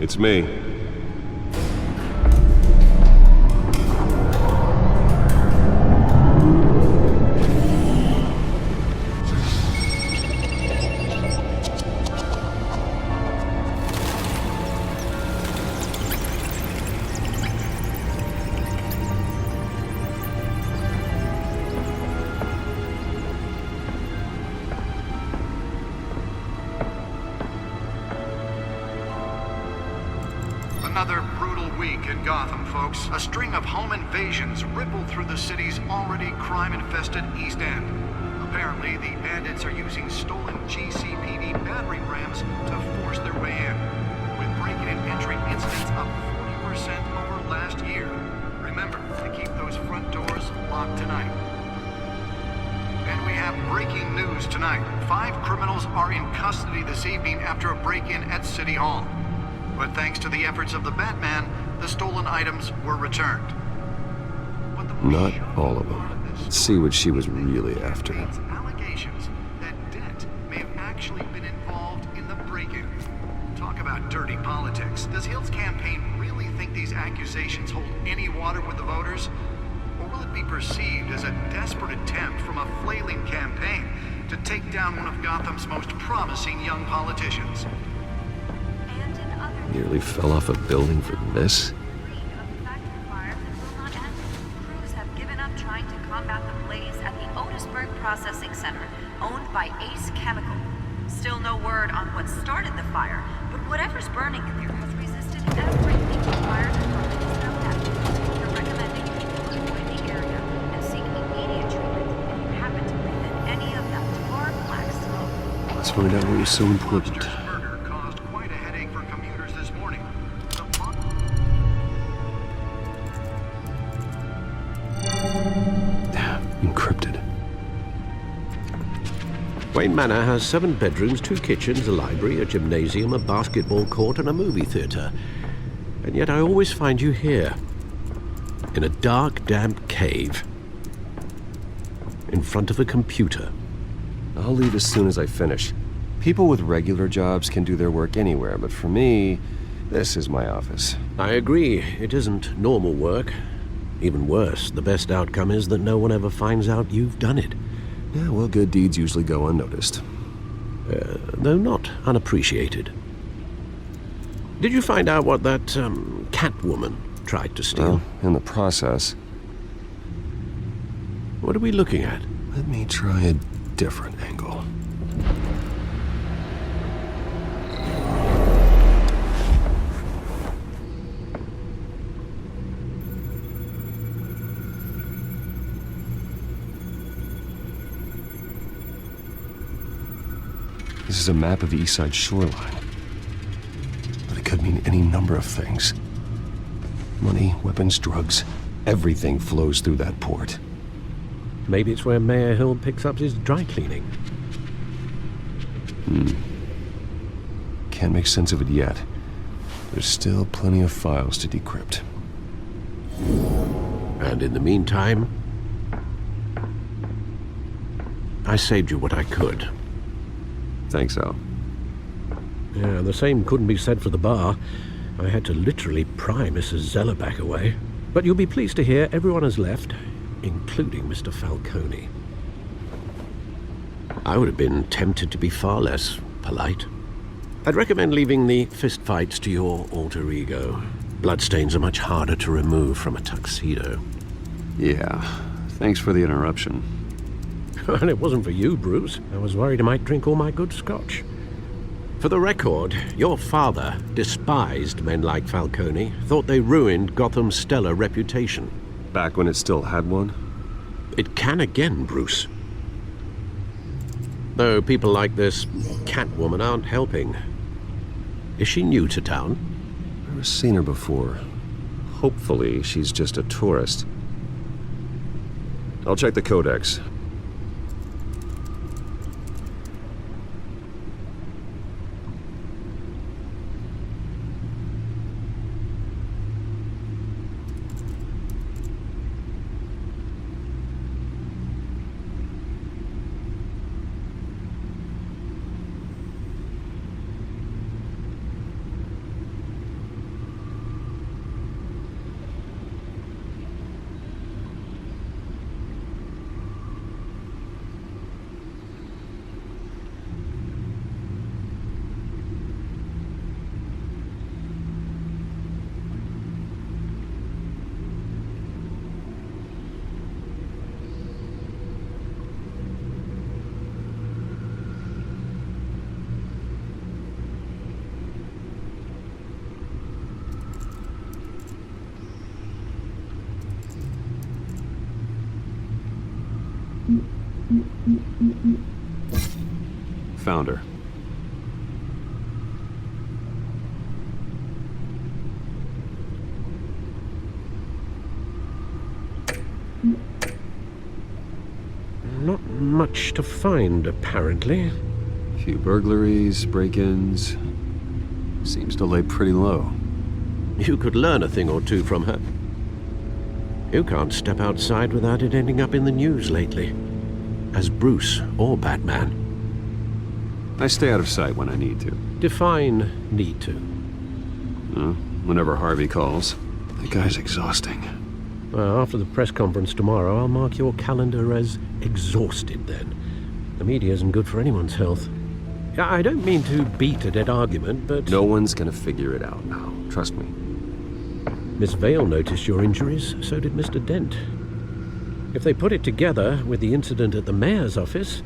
It's me. Another brutal week in Gotham, folks. A string of home invasions rippled through the city's already crime-infested East End. Apparently, the bandits are using stolen GCPD battering rams to force their way in, with break-in and entry incidents up 40% over last year. Remember to keep those front doors locked tonight. And we have breaking news tonight. 5 criminals are in custody this evening after a break-in at City Hall. But thanks to the efforts of the Batman, the stolen items were returned. Not all of them. Let's see what she was really after. Allegations that Dent may have actually been involved in the break-in. Talk about dirty politics. Does Hill's campaign really think these accusations hold any water with the voters? Or will it be perceived as a desperate attempt from a flailing campaign to take down one of Gotham's most promising young politicians? Nearly fell off a building for this? Crews have given up trying to combat the blaze at the Otisburg Processing Center, owned by Ace Chemical. Still no word on what started the fire, but whatever's burning in there has resisted everything the fire department has found out. They're recommending people avoid the area and seek immediate treatment if you happen to breathe in any of that tar black smoke. Let's find out what was so important. Encrypted. Wayne Manor has 7 bedrooms, 2 kitchens, a library, a gymnasium, a basketball court, and a movie theater. And yet I always find you here, in a dark, damp cave, in front of a computer. I'll leave as soon as I finish. People with regular jobs can do their work anywhere, but for me, this is my office. I agree, it isn't normal work. Even worse, the best outcome is that no one ever finds out you've done it. Yeah, well, good deeds usually go unnoticed. Though not unappreciated. Did you find out what that, Catwoman tried to steal? Well, in the process. What are we looking at? Let me try a different angle. This is a map of the East Side shoreline. But it could mean any number of things. Money, weapons, drugs, everything flows through that port. Maybe it's where Mayor Hill picks up his dry cleaning. Can't make sense of it yet. There's still plenty of files to decrypt. And in the meantime, I saved you what I could. Thanks, Al. Yeah, the same couldn't be said for the bar. I had to literally pry Mrs. Zeller back away. But you'll be pleased to hear everyone has left, including Mr. Falcone. I would have been tempted to be far less polite. I'd recommend leaving the fistfights to your alter ego. Bloodstains are much harder to remove from a tuxedo. Yeah, thanks for the interruption. And it wasn't for you, Bruce. I was worried I might drink all my good scotch. For the record, your father despised men like Falcone, thought they ruined Gotham's stellar reputation. Back when it still had one? It can again, Bruce. Though people like this Catwoman aren't helping. Is she new to town? Never seen her before. Hopefully, she's just a tourist. I'll check the codex. Found her. Not much to find, apparently. Few burglaries, break-ins. Seems to lay pretty low. You could learn a thing or two from her. You can't step outside without it ending up in the news lately. As Bruce or Batman. I stay out of sight when I need to. Define need to. Whenever Harvey calls. That guy's exhausting. Well, after the press conference tomorrow, I'll mark your calendar as exhausted then. The media isn't good for anyone's health. I don't mean to beat a dead argument, but... No one's gonna figure it out now. Trust me. Miss Vale noticed your injuries, so did Mr. Dent. If they put it together with the incident at the mayor's office,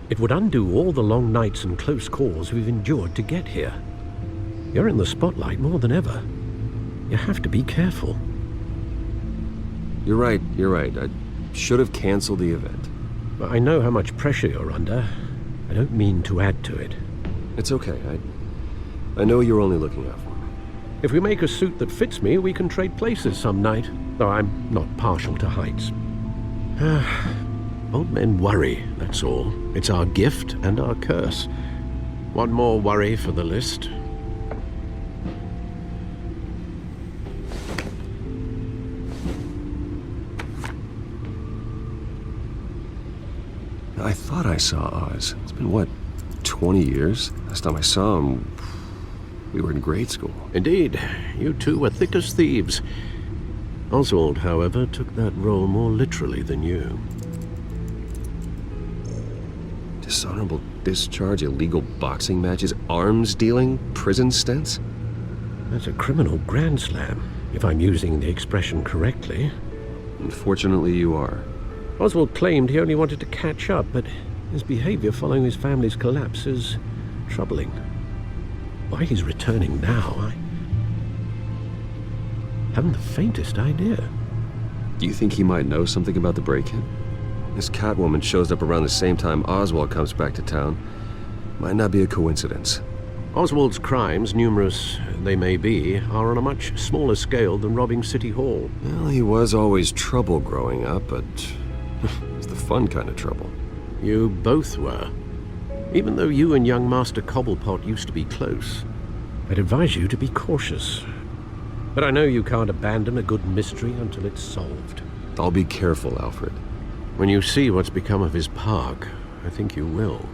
it would undo all the long nights and close calls we've endured to get here. You're in the spotlight more than ever. You have to be careful. You're right. I should have canceled the event. I know how much pressure you're under. I don't mean to add to it. It's okay. I know you're only looking out for me. If we make a suit that fits me, we can trade places some night. Though I'm not partial to heights. Old men worry, that's all. It's our gift and our curse. One more worry for the list. I thought I saw Oz. It's been, what, 20 years? Last time I saw him, we were in grade school. Indeed, you two were thick as thieves. Oswald, however, took that role more literally than you. Dishonorable discharge, illegal boxing matches, arms dealing, prison stints? That's a criminal grand slam, if I'm using the expression correctly. Unfortunately, you are. Oswald claimed he only wanted to catch up, but his behavior following his family's collapse is troubling. Why he's returning now, I haven't the faintest idea. Do you think he might know something about the break-in? This Catwoman shows up around the same time Oswald comes back to town. Might not be a coincidence. Oswald's crimes, numerous they may be, are on a much smaller scale than robbing City Hall. Well, he was always trouble growing up, but it's the fun kind of trouble. You both were. Even though you and young Master Cobblepot used to be close, I'd advise you to be cautious. But I know you can't abandon a good mystery until it's solved. I'll be careful, Alfred. When you see what's become of his park, I think you will.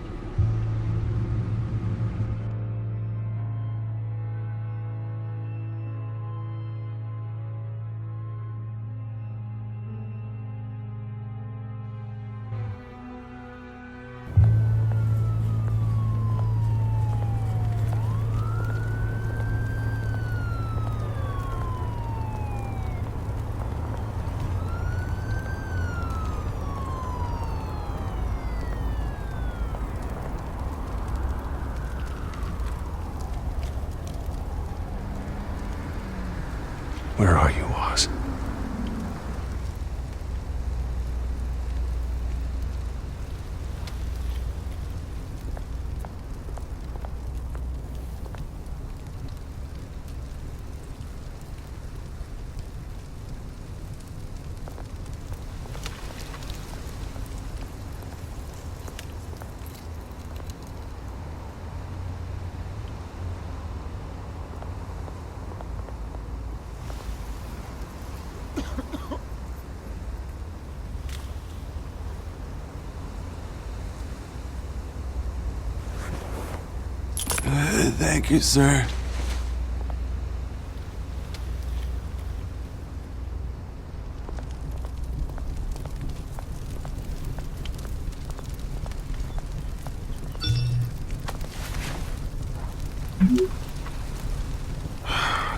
Where are you, Oz? Thank you, sir.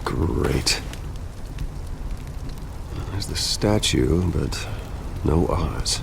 Great. There's the statue, but no Oz.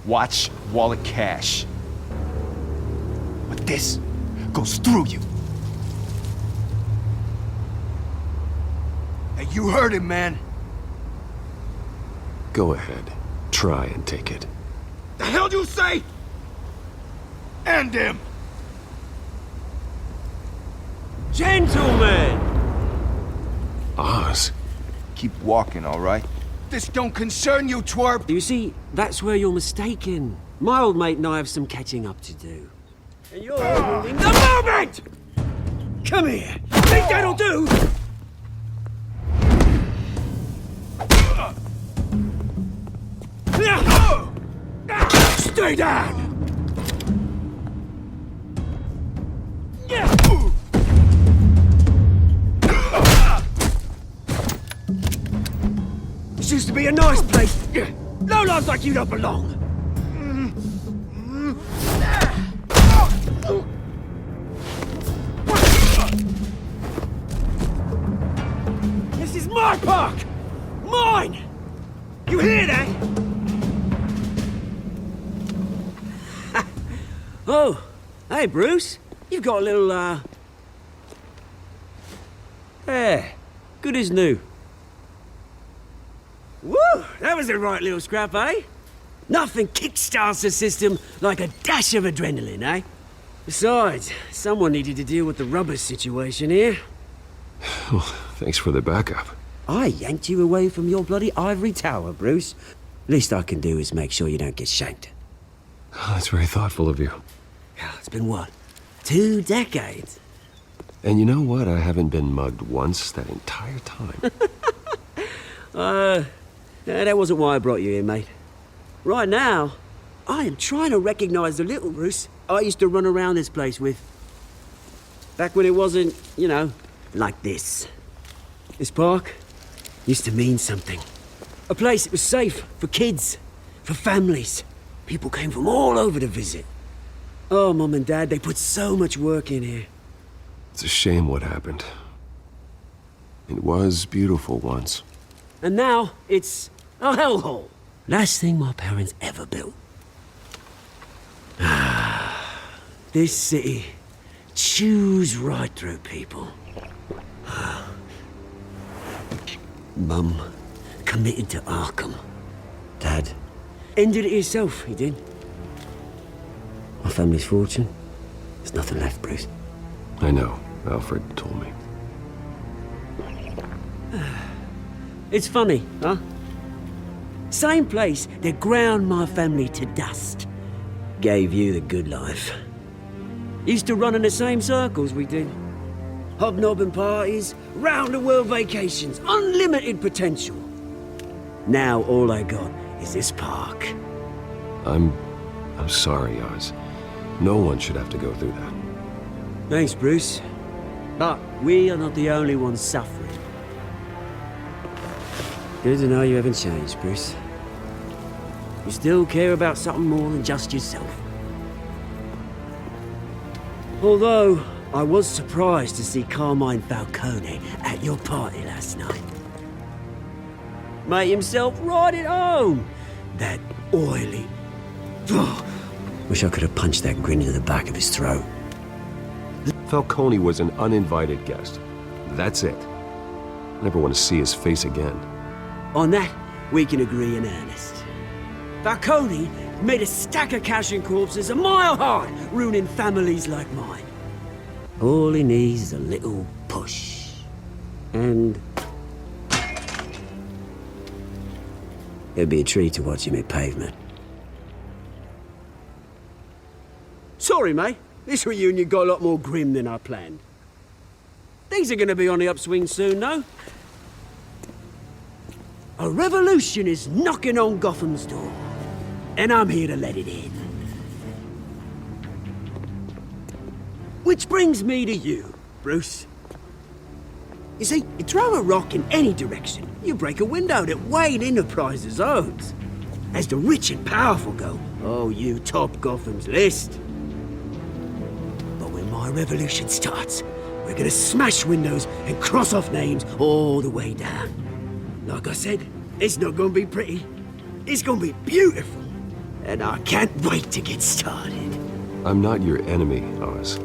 Watch wallet cash. But this goes through you. Hey, you heard him, man. Go ahead. Try and take it. The hell you say? End him! Gentlemen! Oz? Keep walking, all right? This don't concern you, twerp! You see, that's where you're mistaken. My old mate and I have some catching up to do. And you're ruining the moment! Come here! Think that'll do? Stay down! This used to be a nice place. No lives like you don't belong. This is my park! Mine! You hear that? Oh, hey Bruce. You've got a little, Yeah, good as new. Woo! That was a right little scrap, eh? Nothing kickstarts the system like a dash of adrenaline, eh? Besides, someone needed to deal with the rubber situation here. Well, thanks for the backup. I yanked you away from your bloody ivory tower, Bruce. Least I can do is make sure you don't get shanked. Oh, that's very thoughtful of you. It's been what? 2 decades? And you know what? I haven't been mugged once that entire time. That wasn't why I brought you here, mate. Right now, I am trying to recognize the little Bruce I used to run around this place with. Back when it wasn't, you know, like this. This park used to mean something. A place that was safe for kids, for families. People came from all over to visit. Oh, Mum and Dad, they put so much work in here. It's a shame what happened. It was beautiful once. And now, it's a hellhole. Last thing my parents ever built. This city chews right through people. Mum committed to Arkham. Dad ended it himself, he did. My family's fortune, there's nothing left, Bruce. I know. Alfred told me. It's funny, huh? Same place that ground my family to dust. Gave you the good life. Used to run in the same circles we did. Hobnobbing parties, round-the-world vacations, unlimited potential. Now all I got is this park. I'm sorry, Oz. No one should have to go through that. Thanks, Bruce. But we are not the only ones suffering. Good to know you haven't changed, Bruce. You still care about something more than just yourself. Although, I was surprised to see Carmine Falcone at your party last night. Made himself right at home. That oily... Wish I could have punched that grin into the back of his throat. Falcone was an uninvited guest. That's it. Never want to see his face again. On that, we can agree in earnest. Falcone made a stack of cash and corpses a mile high, ruining families like mine. All he needs is a little push. And... it'd be a treat to watch him hit pavement. Sorry, mate. This reunion got a lot more grim than I planned. Things are gonna be on the upswing soon, though. A revolution is knocking on Gotham's door, and I'm here to let it in. Which brings me to you, Bruce. You see, you throw a rock in any direction, you break a window that Wayne Enterprises owns. As the rich and powerful go, oh, you top Gotham's list. But when my revolution starts, we're gonna smash windows and cross off names all the way down. Like I said, it's not gonna be pretty. It's gonna be beautiful. And I can't wait to get started. I'm not your enemy, Oz.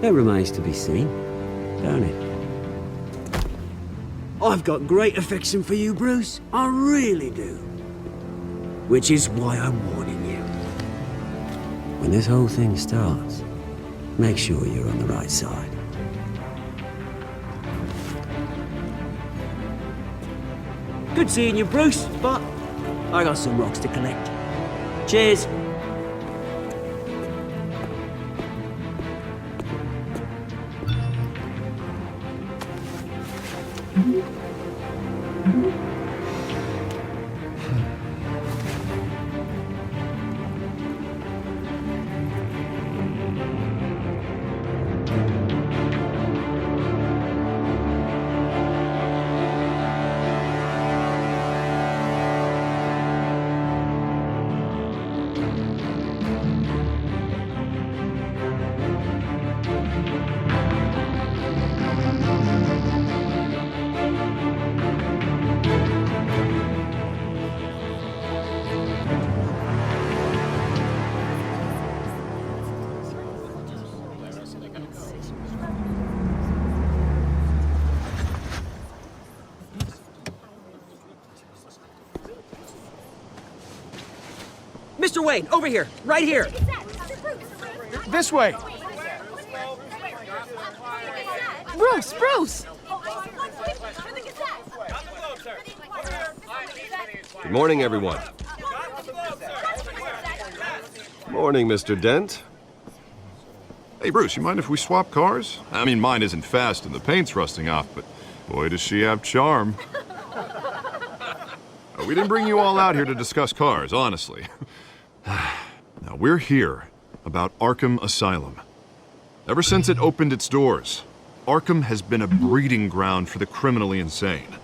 That remains to be seen, don't it? I've got great affection for you, Bruce. I really do. Which is why I'm warning you. When this whole thing starts, make sure you're on the right side. Good seeing you, Bruce, but I got some rocks to collect. Cheers. Mr. Wayne, over here, right here. This way. Bruce! Good morning, everyone. Morning, Mr. Dent. Hey, Bruce, you mind if we swap cars? I mean, mine isn't fast and the paint's rusting off, but boy, does she have charm. We didn't bring you all out here to discuss cars, honestly. Now, we're here about Arkham Asylum. Ever since it opened its doors, Arkham has been a breeding ground for the criminally insane.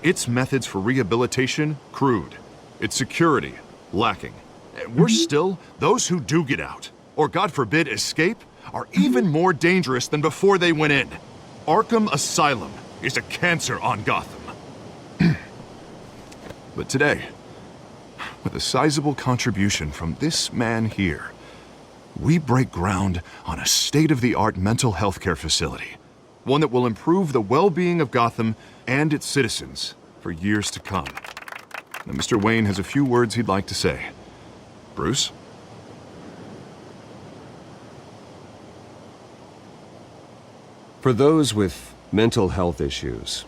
Its methods for rehabilitation, crude. Its security, lacking. Worse still, those who do get out, or God forbid escape, are even more dangerous than before they went in. Arkham Asylum is a cancer on Gotham. But today, with a sizable contribution from this man here, we break ground on a state-of-the-art mental health care facility. One that will improve the well-being of Gotham and its citizens for years to come. Now, Mr. Wayne has a few words he'd like to say. Bruce? For those with mental health issues,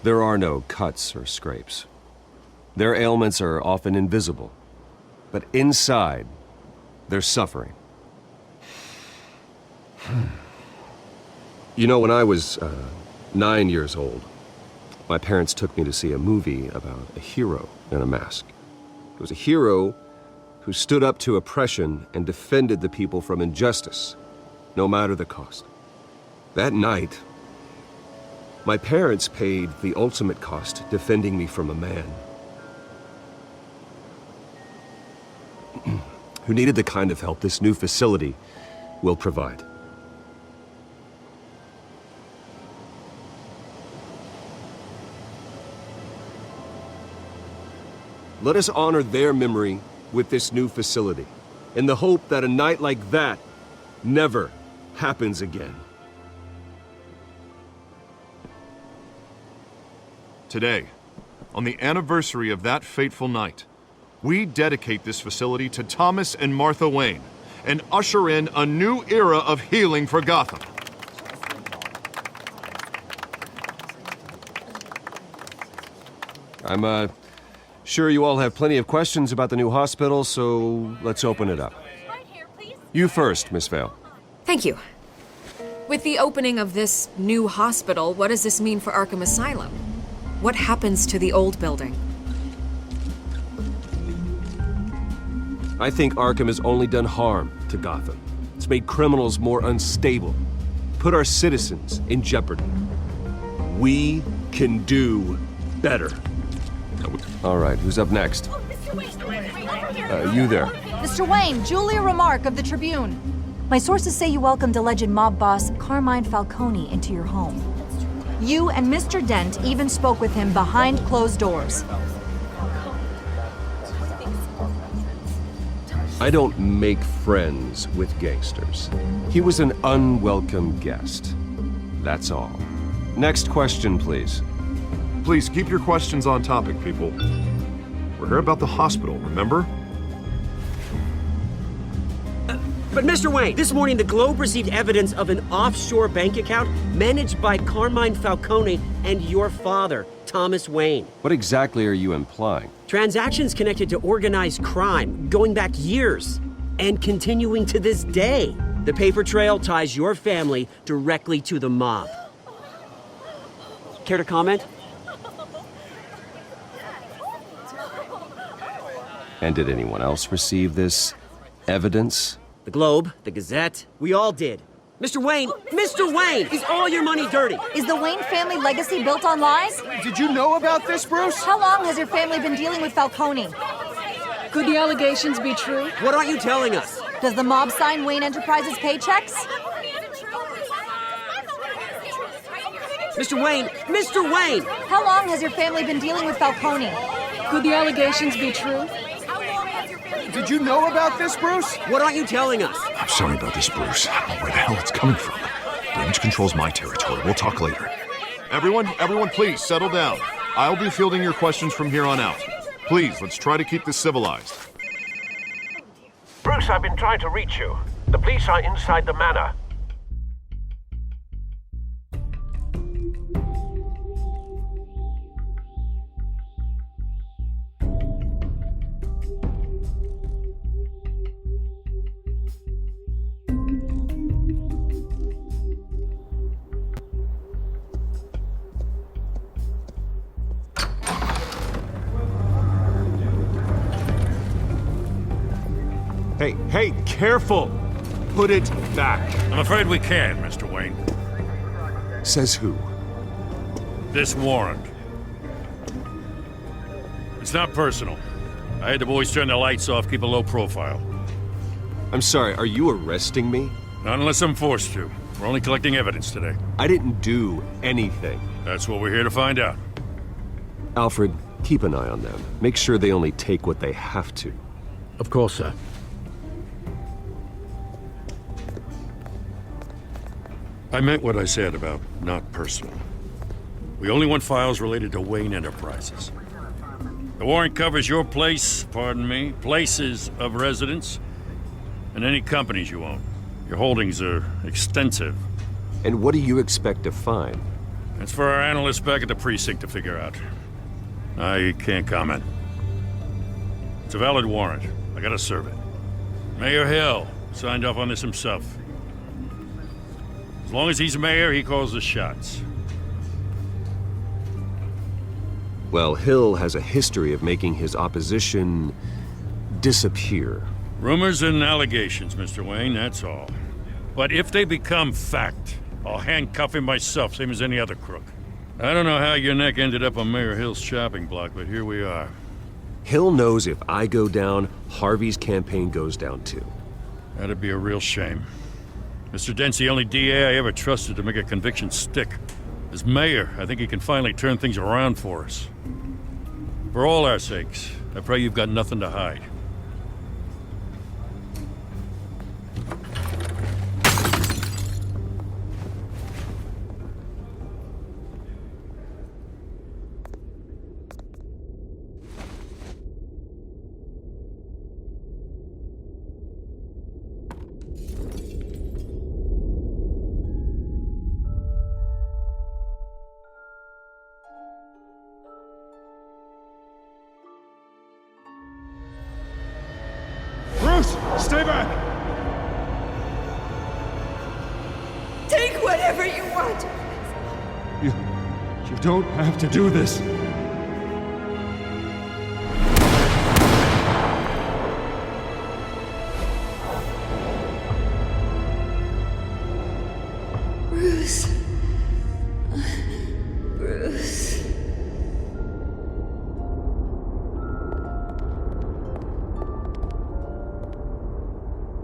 there are no cuts or scrapes. Their ailments are often invisible, but inside, they're suffering. You know, when I was 9 years old, my parents took me to see a movie about a hero in a mask. It was a hero who stood up to oppression and defended the people from injustice, no matter the cost. That night, my parents paid the ultimate cost defending me from a man who needed the kind of help this new facility will provide. Let us honor their memory with this new facility, in the hope that a night like that never happens again. Today, on the anniversary of that fateful night, we dedicate this facility to Thomas and Martha Wayne and usher in a new era of healing for Gotham. I'm sure you all have plenty of questions about the new hospital, so let's open it up. You first, Miss Vale. Thank you. With the opening of this new hospital, what does this mean for Arkham Asylum? What happens to the old building? I think Arkham has only done harm to Gotham. It's made criminals more unstable, put our citizens in jeopardy. We can do better. All right, who's up next? You there. Mr. Wayne, Julia Remark of the Tribune. My sources say you welcomed alleged mob boss Carmine Falcone into your home. You and Mr. Dent even spoke with him behind closed doors. I don't make friends with gangsters. He was an unwelcome guest. That's all. Next question, please. Please keep your questions on topic, people. We're here about the hospital, remember? But Mr. Wayne, this morning the Globe received evidence of an offshore bank account managed by Carmine Falcone and your father, Thomas Wayne. What exactly are you implying? Transactions connected to organized crime going back years and continuing to this day. The paper trail ties your family directly to the mob. Care to comment? And did anyone else receive this evidence? The Globe, the Gazette, we all did. Mr. Wayne, is all your money dirty? Is the Wayne family legacy built on lies? Did you know about this, Bruce? How long has your family been dealing with Falcone? Could the allegations be true? What aren't you telling us? Does the mob sign Wayne Enterprises paychecks? Mr. Wayne! How long has your family been dealing with Falcone? Could the allegations be true? Did you know about this, Bruce? What aren't you telling us? I'm sorry about this, Bruce. I don't know where the hell it's coming from. Damage control's my territory. We'll talk later. Everyone, please settle down. I'll be fielding your questions from here on out. Please, let's try to keep this civilized. Bruce, I've been trying to reach you. The police are inside the manor. Hey, careful! Put it back. I'm afraid we can, Mr. Wayne. Says who? This warrant. It's not personal. I had the boys turn the lights off, keep a low profile. I'm sorry, are you arresting me? Not unless I'm forced to. We're only collecting evidence today. I didn't do anything. That's what we're here to find out. Alfred, keep an eye on them. Make sure they only take what they have to. Of course, sir. I meant what I said about not personal. We only want files related to Wayne Enterprises. The warrant covers your places of residence, and any companies you own. Your holdings are extensive. And what do you expect to find? That's for our analysts back at the precinct to figure out. I can't comment. It's a valid warrant. I gotta serve it. Mayor Hill signed off on this himself. As long as he's mayor, he calls the shots. Well, Hill has a history of making his opposition disappear. Rumors and allegations, Mr. Wayne, that's all. But if they become fact, I'll handcuff him myself, same as any other crook. I don't know how your neck ended up on Mayor Hill's shopping block, but here we are. Hill knows if I go down, Harvey's campaign goes down too. That'd be a real shame. Mr. Dent's the only DA I ever trusted to make a conviction stick. As mayor, I think he can finally turn things around for us. For all our sakes, I pray you've got nothing to hide. Bruce, stay back! Take whatever you want. You don't have to do this. Bruce. Bruce.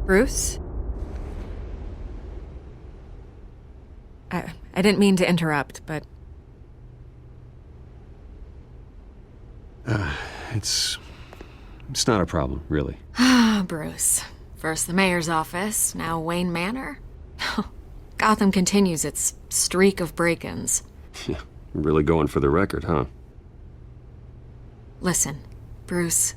Bruce? I didn't mean to interrupt, but... It's It's not a problem, really. Ah, Bruce. First the mayor's office, now Wayne Manor. Gotham continues its streak of break-ins. Yeah, really going for the record, huh? Listen, Bruce.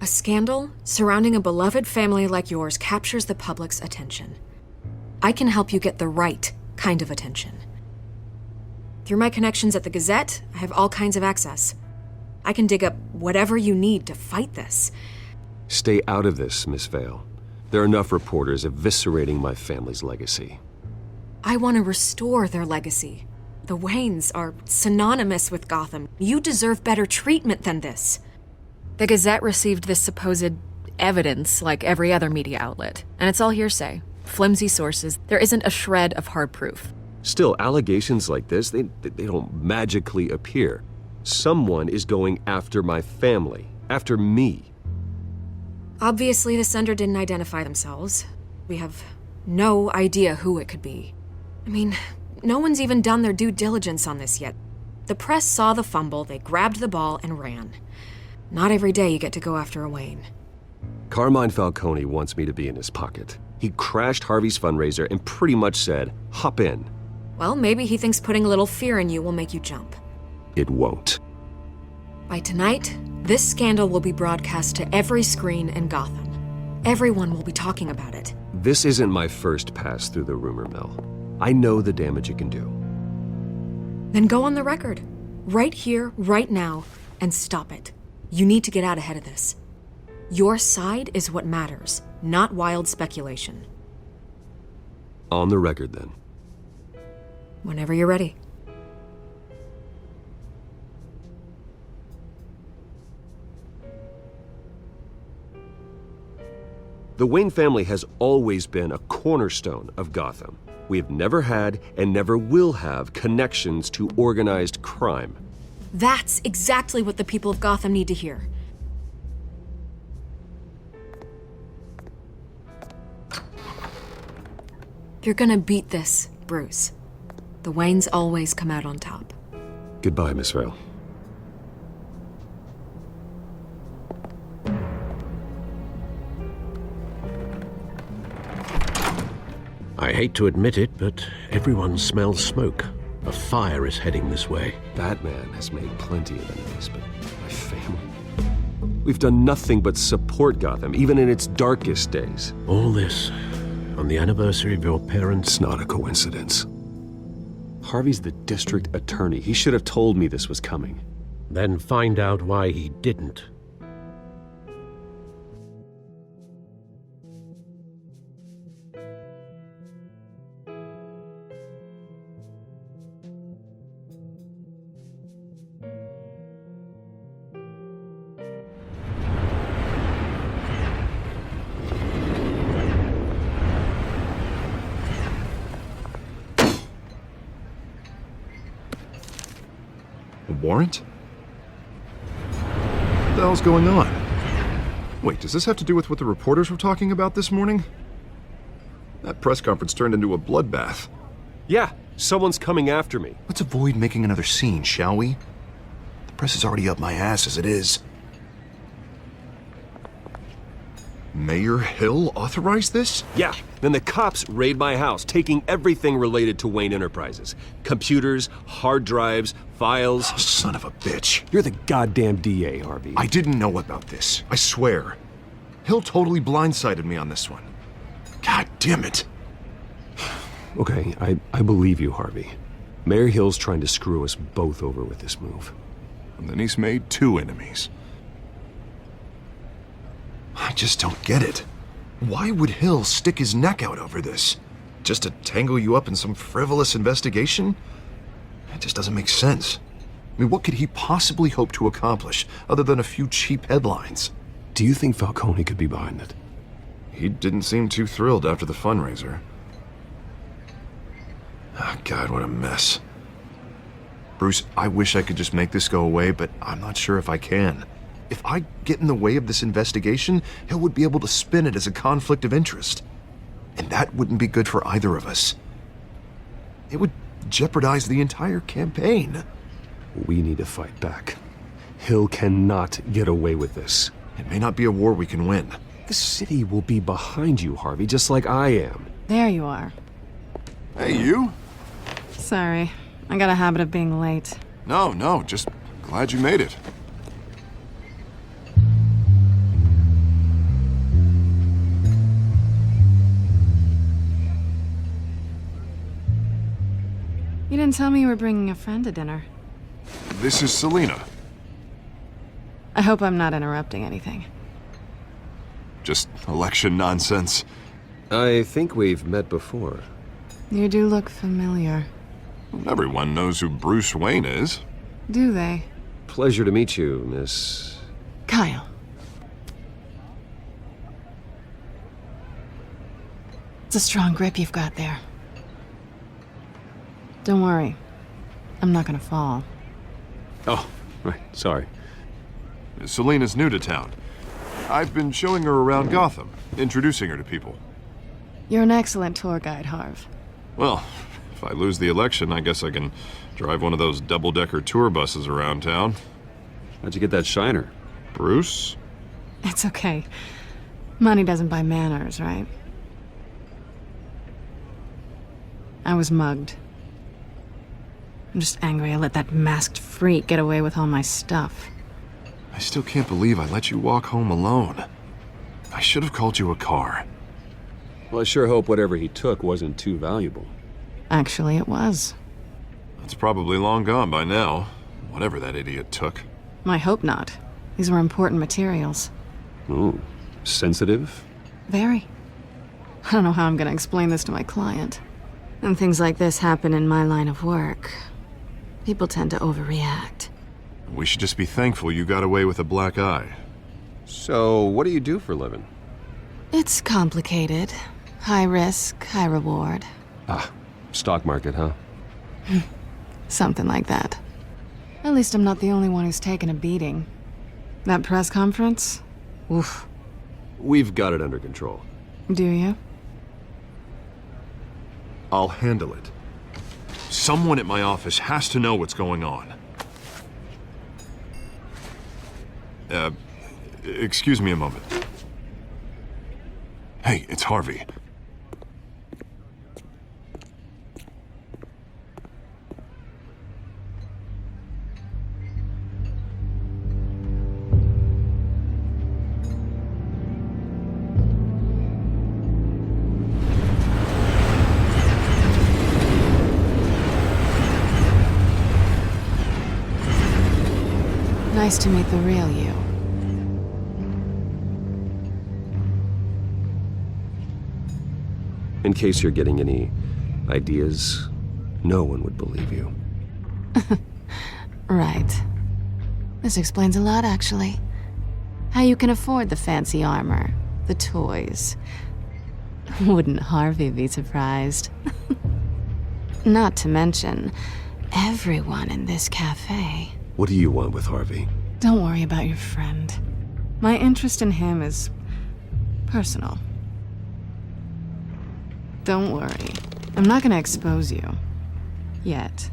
A scandal surrounding a beloved family like yours captures the public's attention. I can help you get the right kind of attention. Through my connections at the Gazette, I have all kinds of access. I can dig up whatever you need to fight this. Stay out of this, Miss Vale. There are enough reporters eviscerating my family's legacy. I want to restore their legacy. The Waynes are synonymous with Gotham. You deserve better treatment than this. The Gazette received this supposed evidence like every other media outlet, and it's all hearsay. Flimsy sources. There isn't a shred of hard proof. Still, allegations like this, they don't magically appear. Someone is going after my family, after me. Obviously, the sender didn't identify themselves. We have no idea who it could be. I mean, no one's even done their due diligence on this yet. The press saw the fumble, they grabbed the ball and ran. Not every day you get to go after a Wayne. Carmine Falcone wants me to be in his pocket. He crashed Harvey's fundraiser and pretty much said, hop in. Well, maybe he thinks putting a little fear in you will make you jump. It won't. By tonight, this scandal will be broadcast to every screen in Gotham. Everyone will be talking about it. This isn't my first pass through the rumor mill. I know the damage it can do. Then go on the record. Right here, right now, and stop it. You need to get out ahead of this. Your side is what matters, not wild speculation. On the record, then. Whenever you're ready. The Wayne family has always been a cornerstone of Gotham. We have never had and never will have connections to organized crime. That's exactly what the people of Gotham need to hear. You're gonna beat this, Bruce. The Waynes always come out on top. Goodbye, Miss Vale. I hate to admit it, but everyone smells smoke. A fire is heading this way. Batman has made plenty of enemies, but my family... We've done nothing but support Gotham, even in its darkest days. All this on the anniversary of your parents'... It's not a coincidence. Harvey's the district attorney. He should have told me this was coming. Then find out why he didn't. A warrant? What the hell's going on? Wait, does this have to do with what the reporters were talking about this morning? That press conference turned into a bloodbath. Yeah, someone's coming after me. Let's avoid making another scene, shall we? The press is already up my ass as it is. Mayor Hill authorized this? Yeah, then the cops raid my house, taking everything related to Wayne Enterprises. Computers, hard drives, files. Oh, son of a bitch. You're the goddamn DA, Harvey. I didn't know about this. I swear. Hill totally blindsided me on this one. God damn it. Okay, I believe you, Harvey. Mayor Hill's trying to screw us both over with this move. And then he's made 2 enemies. I just don't get it. Why would Hill stick his neck out over this? Just to tangle you up in some frivolous investigation? It just doesn't make sense. I mean, what could he possibly hope to accomplish other than a few cheap headlines? Do you think Falcone could be behind it? He didn't seem too thrilled after the fundraiser. Oh, God, what a mess. Bruce, I wish I could just make this go away, but I'm not sure if I can. If I get in the way of this investigation, Hill would be able to spin it as a conflict of interest. And that wouldn't be good for either of us. It would jeopardize the entire campaign. We need to fight back. Hill cannot get away with this. It may not be a war we can win. The city will be behind you, Harvey, just like I am. There you are. Hey, you? Sorry. I got a habit of being late. No, just glad you made it. You didn't tell me you were bringing a friend to dinner. This is Selena. I hope I'm not interrupting anything. Just election nonsense. I think we've met before. You do look familiar. Everyone knows who Bruce Wayne is. Do they? Pleasure to meet you, Miss... Kyle. It's a strong grip you've got there. Don't worry. I'm not gonna fall. Oh, right, sorry. Selena's new to town. I've been showing her around Gotham, introducing her to people. You're an excellent tour guide, Harv. Well, if I lose the election, I guess I can drive one of those double-decker tour buses around town. How'd you get that shiner? Bruce? It's okay. Money doesn't buy manners, right? I was mugged. I'm just angry I let that masked freak get away with all my stuff. I still can't believe I let you walk home alone. I should have called you a car. Well, I sure hope whatever he took wasn't too valuable. Actually, it was. It's probably long gone by now, whatever that idiot took. I hope not. These were important materials. Ooh, sensitive? Very. I don't know how I'm gonna explain this to my client. And things like this happen in my line of work. People tend to overreact. We should just be thankful you got away with a black eye. So, what do you do for a living? It's complicated. High risk, high reward. Ah, stock market, huh? Something like that. At least I'm not the only one who's taken a beating. That press conference? Oof. We've got it under control. Do you? I'll handle it. Someone at my office has to know what's going on. Excuse me a moment. Hey, it's Harvey. Nice to meet the real you. In case you're getting any ideas, no one would believe you. Right. This explains a lot, actually. How you can afford the fancy armor, the toys. Wouldn't Harvey be surprised? Not to mention, everyone in this cafe. What do you want with Harvey? Don't worry about your friend. My interest in him is personal. Don't worry. I'm not gonna expose you. Yet.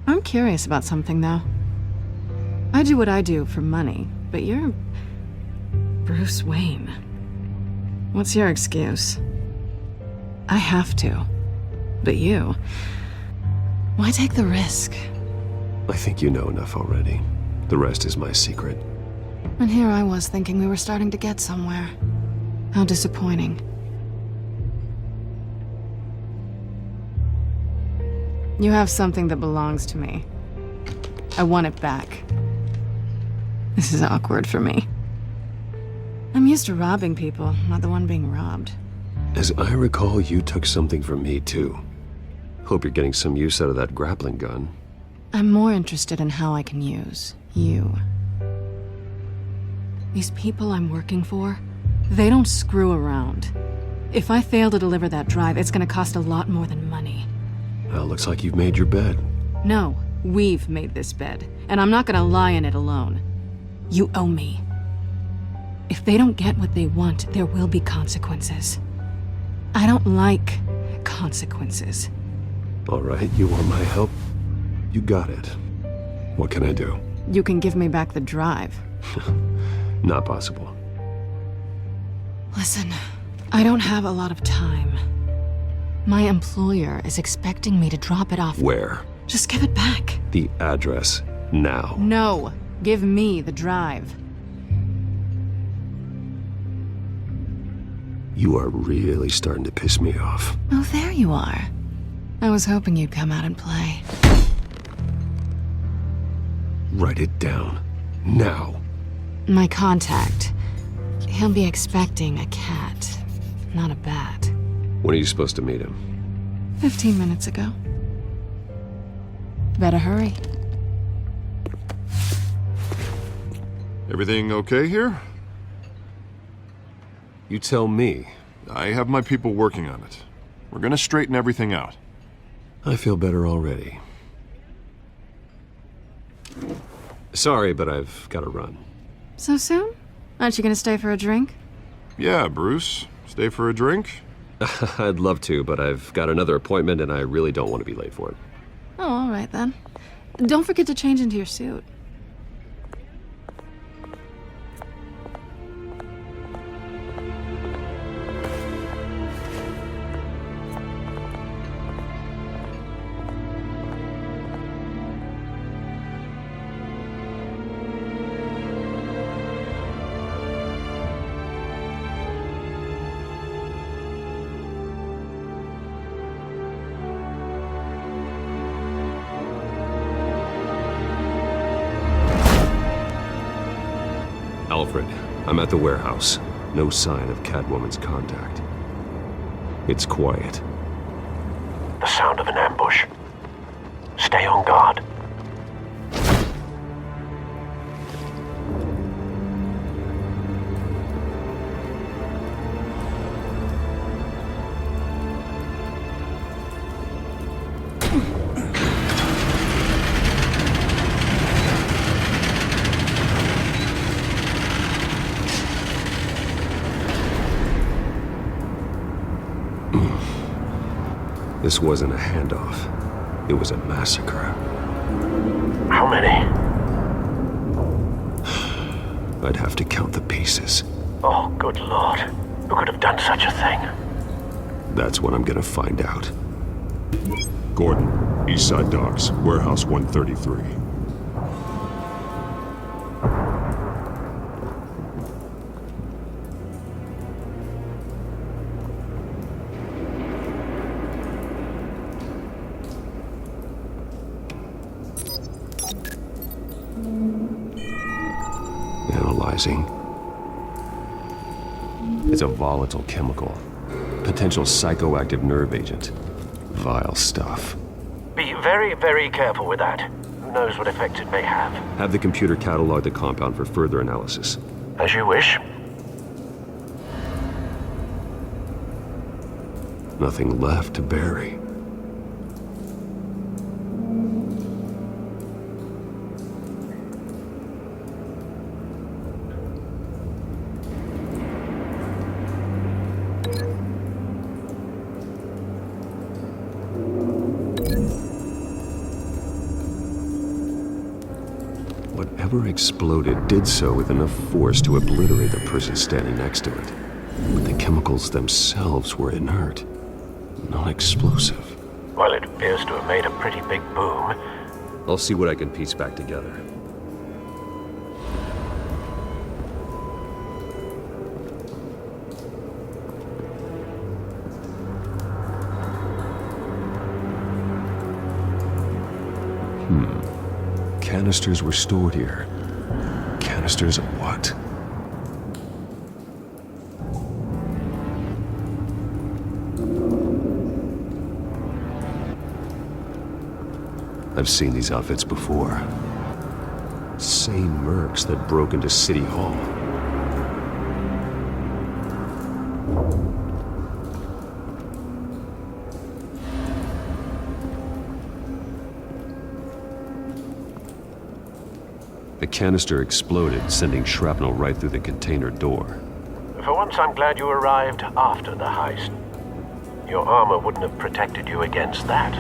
I'm curious about something, though. I do what I do for money, but you're Bruce Wayne. What's your excuse? I have to. But you... why take the risk? I think you know enough already. The rest is my secret. And here I was thinking we were starting to get somewhere. How disappointing. You have something that belongs to me. I want it back. This is awkward for me. I'm used to robbing people, not the one being robbed. As I recall, you took something from me, too. Hope you're getting some use out of that grappling gun. I'm more interested in how I can use you. These people I'm working for, they don't screw around. If I fail to deliver that drive, it's gonna cost a lot more than money. Well, looks like you've made your bed. No, we've made this bed, and I'm not gonna lie in it alone. You owe me. If they don't get what they want, there will be consequences. I don't like consequences. All right, you want my help? You got it. What can I do? You can give me back the drive. Not possible. Listen, I don't have a lot of time. My employer is expecting me to drop it off. Where? Just give it back. The address, now. No, give me the drive. You are really starting to piss me off. Oh, there you are. I was hoping you'd come out and play. Write it down. Now. My contact. He'll be expecting a cat, not a bat. When are you supposed to meet him? 15 minutes ago. Better hurry. Everything okay here? You tell me. I have my people working on it. We're gonna straighten everything out. I feel better already. Sorry, but I've got to run. So soon? Aren't you gonna stay for a drink? Yeah, Bruce. Stay for a drink? I'd love to, but I've got another appointment and I really don't want to be late for it. Oh, all right then. Don't forget to change into your suit. Alfred, I'm at the warehouse. No sign of Catwoman's contact. It's quiet. The sound of an ambush. Stay on guard. This wasn't a handoff. It was a massacre. How many? I'd have to count the pieces. Oh, good lord. Who could have done such a thing? That's what I'm gonna find out. Gordon, Eastside Docks, Warehouse 133. Analyzing. It's a volatile chemical. Potential psychoactive nerve agent. Vile stuff. Be very, very careful with that. Who knows what effect it may have. Have the computer catalog the compound for further analysis. As you wish. Nothing left to bury. Whatever exploded did so with enough force to obliterate the person standing next to it. But the chemicals themselves were inert, non-explosive. Well, it appears to have made a pretty big boom. I'll see what I can piece back together. Canisters were stored here. Canisters of what? I've seen these outfits before. Same mercs that broke into City Hall. The canister exploded, sending shrapnel right through the container door. For once, I'm glad you arrived after the heist. Your armor wouldn't have protected you against that.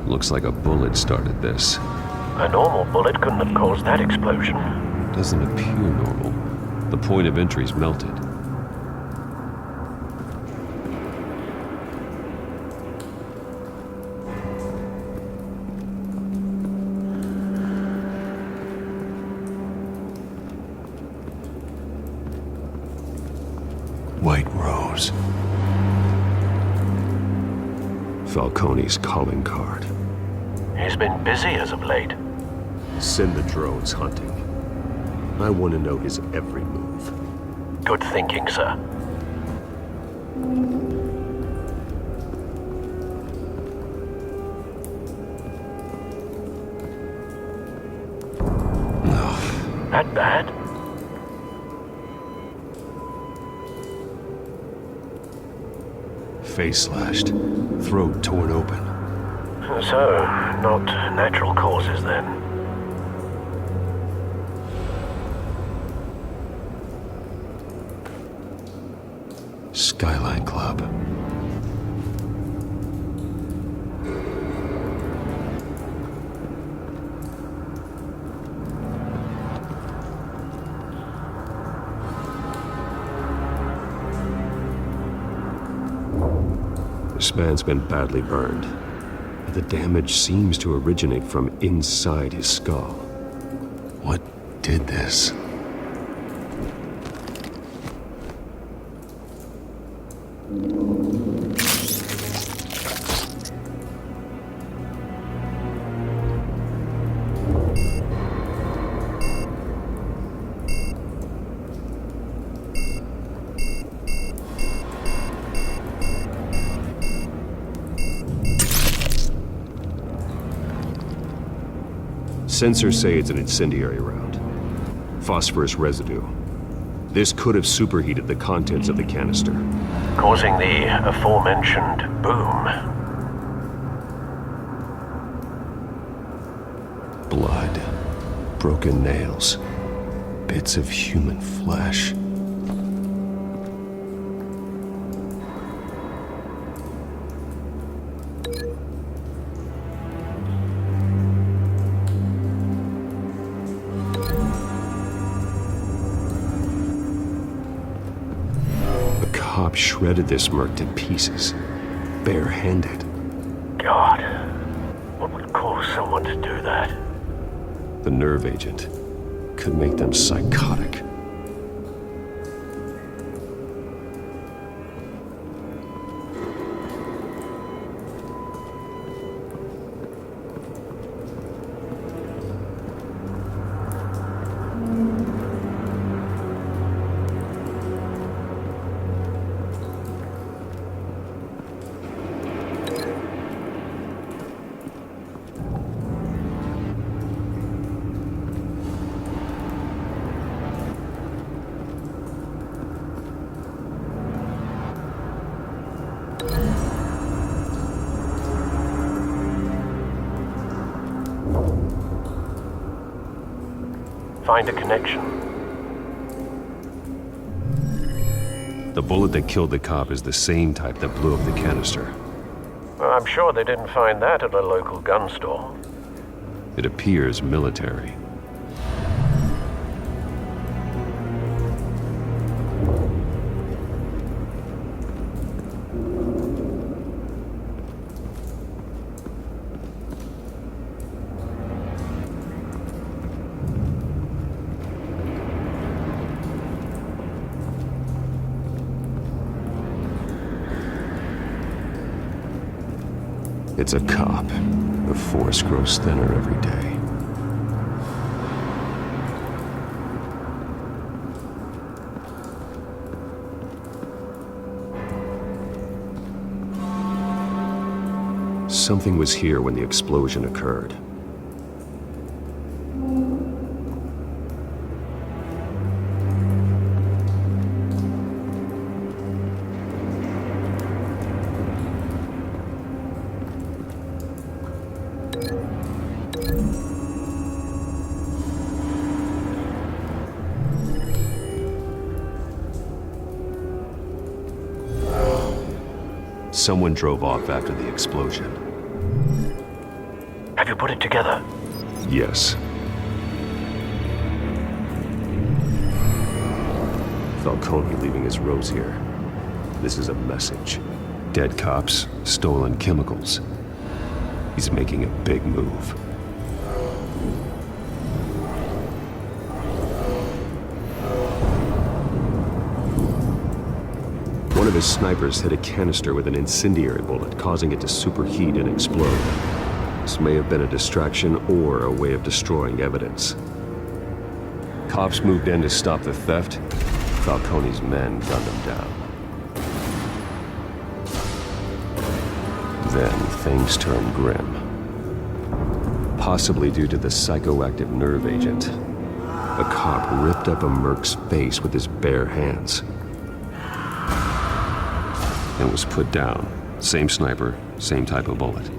Looks like a bullet started this. A normal bullet couldn't have caused that explosion. Doesn't appear normal. The point of entry's melted. White Rose. Falcone's calling card. He's been busy as of late. Send the drones hunting. I want to know his every move. Good thinking, sir. That bad? Face slashed, throat torn open. So, not natural causes then. Skyline Club. This man's been badly burned. The damage seems to originate from inside his skull. What did this? Sensors say it's an incendiary round. Phosphorus residue. This could have superheated the contents of the canister. Causing the aforementioned boom. Blood. Broken nails. Bits of human flesh. Cop shredded this merc to pieces, barehanded. God, what would cause someone to do that? The nerve agent could make them psychotic. Find a connection. The bullet that killed the cop is the same type that blew up the canister. Well, I'm sure they didn't find that at a local gun store. It appears military. It's a cop. The force grows thinner every day. Something was here when the explosion occurred. Someone drove off after the explosion. Have you put it together? Yes. Falcone leaving his rose here. This is a message. Dead cops, stolen chemicals. He's making a big move. One of his snipers hit a canister with an incendiary bullet, causing it to superheat and explode. This may have been a distraction or a way of destroying evidence. Cops moved in to stop the theft. Falcone's men gunned him down. Then things turned grim. Possibly due to the psychoactive nerve agent. A cop ripped up a merc's face with his bare hands. And was put down. Same sniper, same type of bullet.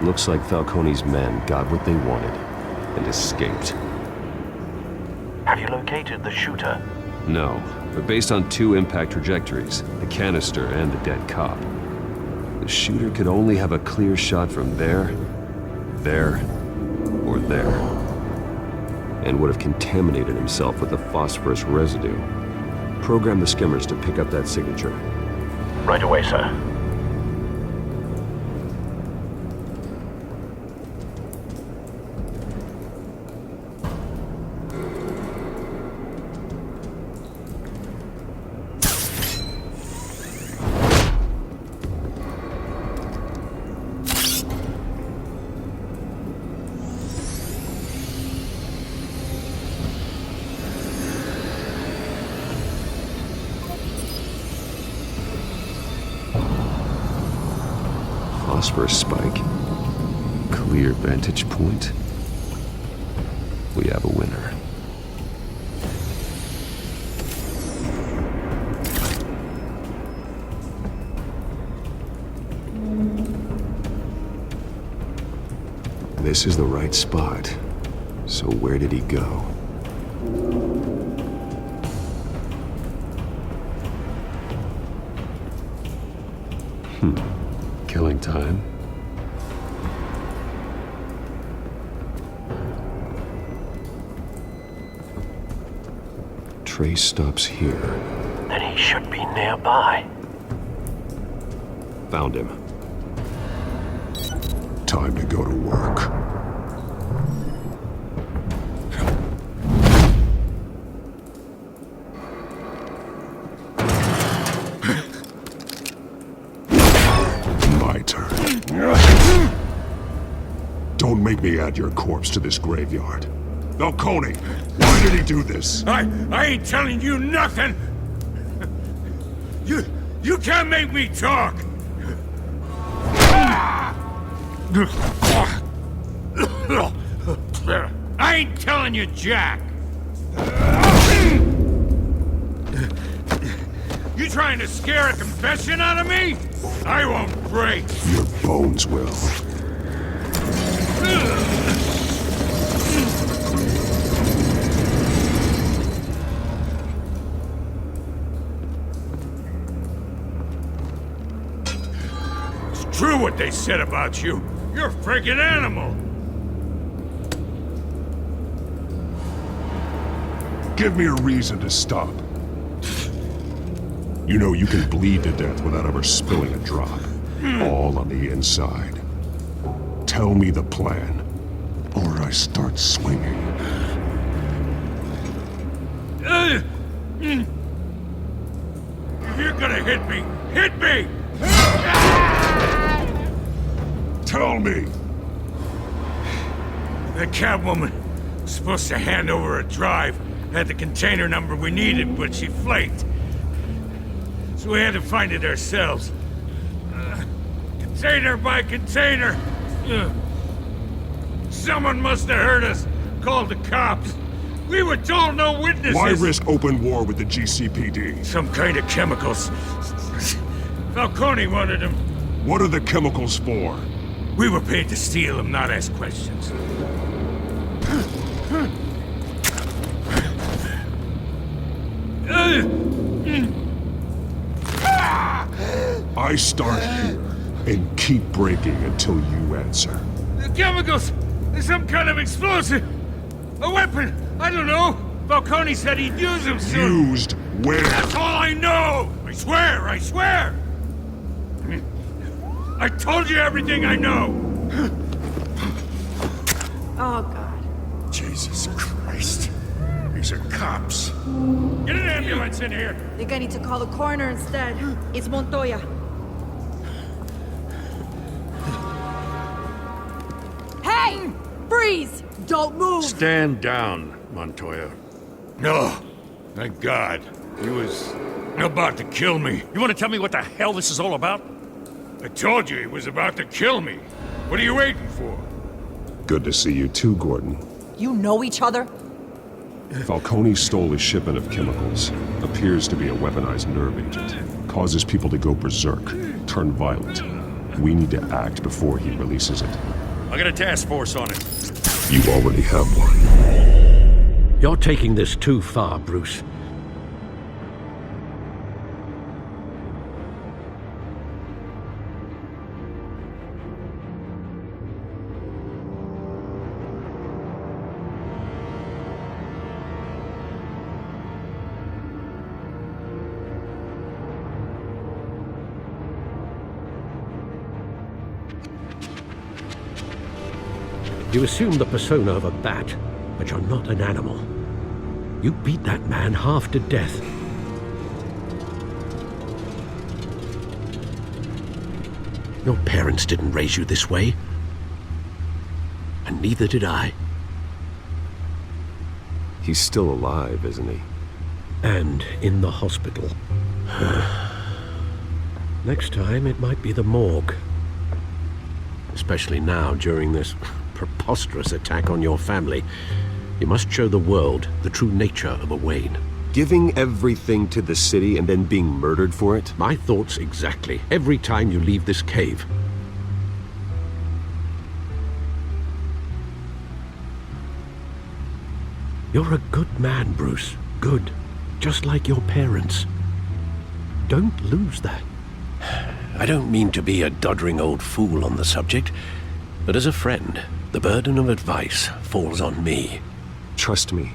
Looks like Falcone's men got what they wanted and escaped. Have you located the shooter? No, but based on 2 impact trajectories, the canister and the dead cop, the shooter could only have a clear shot from there, or there, and would have contaminated himself with the phosphorus residue. Program the skimmers to pick up that signature. Right away, sir. Phosphorus spike. Clear vantage point. We have a winner. This is the right spot. So where did he go? Killing time? Trace stops here. Then he should be nearby. Found him. Time to go to work. Don't make me add your corpse to this graveyard. Falcone, why did he do this? I ain't telling you nothing! You can't make me talk! I ain't telling you jack! You trying to scare a confession out of me? I won't break! Your bones will. It's true what they said about you. You're a freaking animal! Give me a reason to stop. You know you can bleed to death without ever spilling a drop. All on the inside. Tell me the plan, or I start swinging. If you're gonna hit me, hit me! Tell me! The Catwoman was supposed to hand over a drive, had the container number we needed, but she flaked. So we had to find it ourselves. Container by container. Someone must have heard us, called the cops. We were told no witnesses. Why risk open war with the GCPD? Some kind of chemicals. Falcone wanted them. What are the chemicals for? We were paid to steal them, not ask questions. I start here, and keep breaking until you answer. The chemicals! There's some kind of explosive! A weapon! I don't know! Falcone said he'd use them soon! Used where? That's all I know! I swear! I swear! I told you everything I know! Oh, God. Jesus Christ. These are cops. Get an ambulance in here! I think I need to call the coroner instead. It's Montoya. Hey! Freeze! Don't move! Stand down, Montoya. No. Thank God. He was about to kill me. You want to tell me what the hell this is all about? I told you he was about to kill me. What are you waiting for? Good to see you too, Gordon. You know each other? Falcone stole a shipment of chemicals. Appears to be a weaponized nerve agent. Causes people to go berserk, turn violent. We need to act before he releases it. I got a task force on it. You already have one. You're taking this too far, Bruce. You assume the persona of a bat, but you're not an animal. You beat that man half to death. Your parents didn't raise you this way. And neither did I. He's still alive, isn't he? And in the hospital. Next time, it might be the morgue. Especially now, during this preposterous attack on your family. You must show the world the true nature of a Wayne. Giving everything to the city and then being murdered for it? My thoughts exactly. Every time you leave this cave. You're a good man, Bruce. Good. Just like your parents. Don't lose that. I don't mean to be a doddering old fool on the subject, but as a friend, the burden of advice falls on me. Trust me,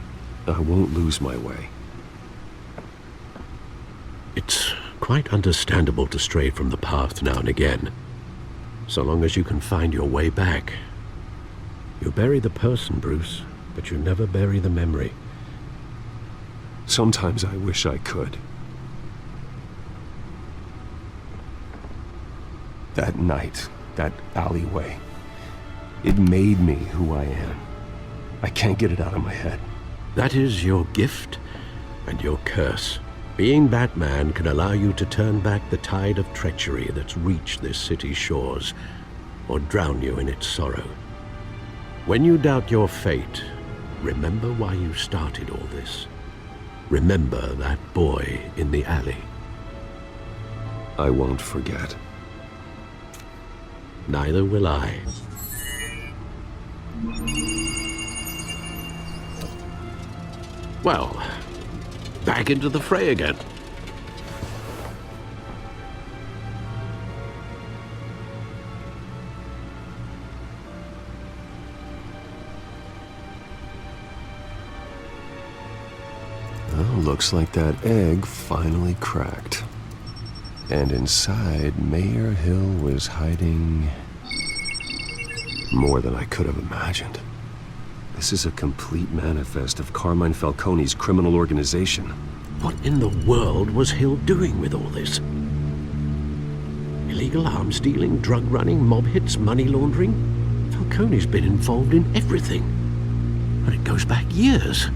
I won't lose my way. It's quite understandable to stray from the path now and again, so long as you can find your way back. You bury the person, Bruce, but you never bury the memory. Sometimes I wish I could. That night, that alleyway, it made me who I am. I can't get it out of my head. That is your gift and your curse. Being Batman can allow you to turn back the tide of treachery that's reached this city's shores, or drown you in its sorrow. When you doubt your fate, remember why you started all this. Remember that boy in the alley. I won't forget. Neither will I. Well, back into the fray again. Well, looks like that egg finally cracked. And inside, Mayor Hill was hiding more than I could have imagined. This is a complete manifest of Carmine Falcone's criminal organization. What in the world was Hill doing with all this? Illegal arms dealing, drug running, mob hits, money laundering? Falcone's been involved in everything. And it goes back years.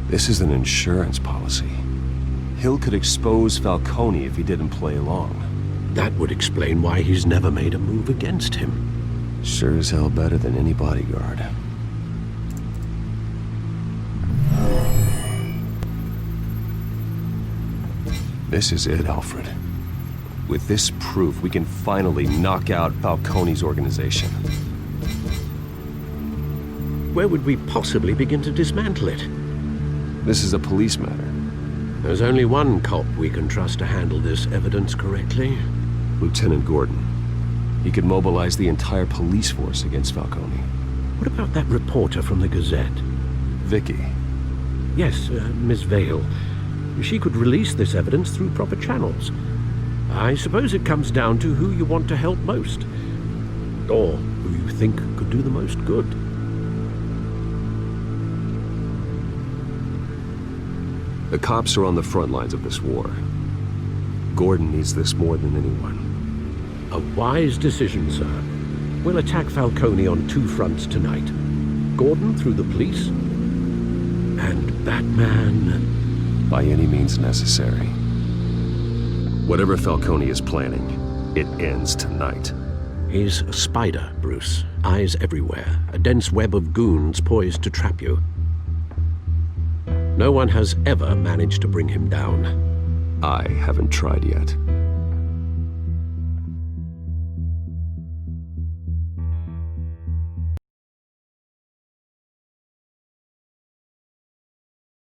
This is an insurance policy. Hill could expose Falcone if he didn't play along. That would explain why he's never made a move against him. Sure as hell better than any bodyguard. This is it, Alfred. With this proof, we can finally knock out Falcone's organization. Where would we possibly begin to dismantle it? This is a police matter. There's only one cop we can trust to handle this evidence correctly. Lieutenant Gordon. He could mobilize the entire police force against Falcone. What about that reporter from the Gazette? Vicky. Yes, Miss Vale. She could release this evidence through proper channels. I suppose it comes down to who you want to help most. Or who you think could do the most good. The cops are on the front lines of this war. Gordon needs this more than anyone. A wise decision, sir. We'll attack Falcone on two fronts tonight. Gordon through the police, and Batman... by any means necessary. Whatever Falcone is planning, it ends tonight. He's a spider, Bruce. Eyes everywhere. A dense web of goons poised to trap you. No one has ever managed to bring him down. I haven't tried yet.